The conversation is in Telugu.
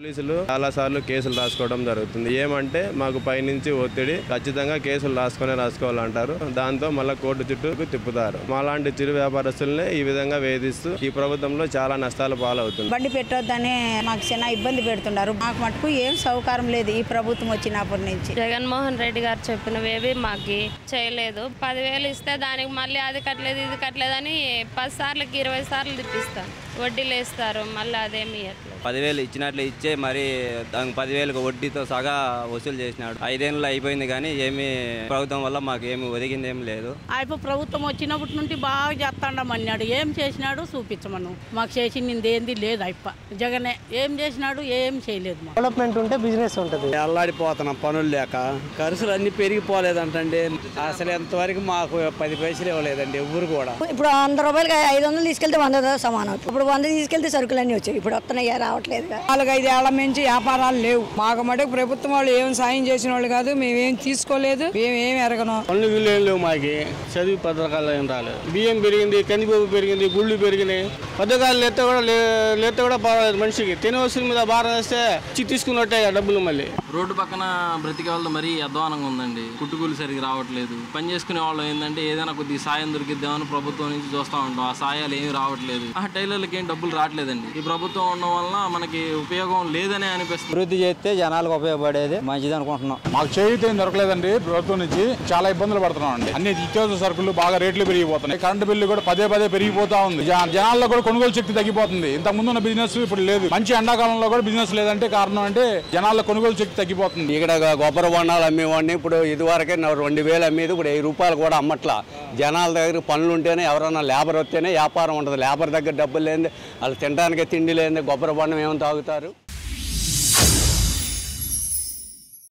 పోలీసులు చాలా సార్లు కేసులు రాసుకోవడం జరుగుతుంది. ఏమంటే మాకు పైనుంచి ఒత్తిడి, ఖచ్చితంగా కేసులు రాసుకోవాలంటారు. దాంతో మళ్ళీ కోర్టు చుట్టూ తిప్పుతారు. మాలాంటి చిరు వ్యాపారస్తులనే ఈ విధంగా వేధిస్తూ ఈ ప్రభుత్వంలో చాలా నష్టాలు పాలవుతుంది. బండి పెట్టొద్దని మాకు చిన్న ఇబ్బంది పెడుతున్నారు. మాకు మటుకు ఏం సౌకర్యం లేదు ఈ ప్రభుత్వం వచ్చినప్పటి నుంచి. జగన్మోహన్ రెడ్డి గారు చెప్పినవేవి మాకు చేయలేదు. 10,000 ఇస్తే దానికి మళ్ళీ అది కట్టలేదు ఇది కట్టలేదు అని 10 సార్లకి 20 సార్లు తిప్పిస్తారు. వడ్డీలు వేస్తారు, మళ్ళీ అదేమి 10,000 ఇచ్చినట్లు ఇచ్చే మరి దానికి 10,000 వడ్డీతో సగా వసూలు చేసినాడు. 5 ఏళ్ళు అయిపోయింది కానీ ఏమి ప్రభుత్వం వల్ల మాకు ఏమి ఒదిగింది ఏం లేదు. ప్రభుత్వం వచ్చినప్పటి నుండి బాగా చేస్తాడమన్నాడు. ఏం చేసినాడు చూపించమను. మాకు చేసింది ఏంది లేదు. జగనే ఏం చేసినాడు, ఏం చేయలేదు. డెవలప్మెంట్ ఉంటే బిజినెస్ ఉంటుంది. అల్లాడిపోతున్నాం పనులు లేక. ఖర్చులు అన్ని పెరిగిపోలేదంటే అసలు ఎంతవరకు మాకు 10 పైసలు ఇవ్వలేదండి ఎవరు కూడా. ఇప్పుడు 100 రూపాయలకి 500 తీసుకెళ్తే 100 సమానం. ఇప్పుడు 100 తీసుకెళ్తే సరుకులన్నీ వచ్చాయి. ఇప్పుడు వస్తున్నాయి రావట్లేదు. 4-5 ఏళ్ల నుంచి వ్యాపారాలు లేవు. మాకు మటుకు ప్రభుత్వం వాళ్ళు ఏం సాయం చేసిన వాళ్ళు కాదు. మేమేం తీసుకోలేదు, మేమేం ఎరగను. పనులు వీళ్ళు ఏం లేవు. మాకి చదువు పథకాలు ఏం రాలేదు. బియ్యం పెరిగింది, కందిపప్పు పెరిగింది, గుళ్ళు పెరిగినాయి. పథకాలు లేతే కూడా పర్వాలేదు. మనిషికి తినే వస్తువుల మీద భారం వేస్తే తీసుకున్నట్టే డబ్బులు. మళ్ళీ రోడ్డు పక్కన బ్రతికే వాళ్ళు మరీ అధ్వానంగా ఉందండి. కుట్టుకూలు సరిగ్గా రావట్లేదు. పని చేసుకునే వాళ్ళు ఏంటంటే ఏదైనా కొద్దిగా సాయం దొరికిద్దామని ప్రభుత్వం నుంచి చూస్తూ ఉంటాం. ఆ సాయాలు ఏమి రావట్లేదు. టైలర్లకి ఏం డబ్బులు రావట్లేదండి. ఈ ప్రభుత్వం ఉండడం వల్ల మనకి ఉపయోగం లేదనే అనిపిస్తుంది. అభివృద్ధి చేస్తే జనాలకు ఉపయోగపడేది మంచిది అనుకుంటున్నాం. మాకు చేయూత దొరకలేదండి. ప్రభుత్వం నుంచి చాలా ఇబ్బందులు పడుతున్నాం అండి. అన్ని నిత్యావసర సరుకులు బాగా రేట్లు పెరిగిపోతున్నాయి. కరెంటు బిల్లు కూడా పదే పెరిగిపోతా ఉంది. జనాల్లో కూడా కొనుగోలు శక్తి తగ్గిపోతుంది. ఇంతకు ముందు ఉన్న బిజినెస్ ఇప్పుడు లేదు. మంచి ఎండాకాలంలో కూడా బిజినెస్ లేదంటే కారణం అంటే జనాల్లో కొనుగోలు శక్తి తగ్గిపోతుంది. ఇక్కడ కొబ్బరి బొండాలు అమ్మేవాడిని ఇప్పుడు ఇదివరకే 2,000 అమ్మేది ఇప్పుడు 1000 రూపాయలు కూడా అమ్మట్లా. జనాల దగ్గర పనులు ఉంటేనే ఎవరైనా లేబర్ వస్తేనే వ్యాపారం ఉంటుంది. లేబర్ దగ్గర డబ్బులు లేని వాళ్ళు తినడానికి తిండి లేని కొబ్బరి బొండం ఏమైనా తాగుతారు.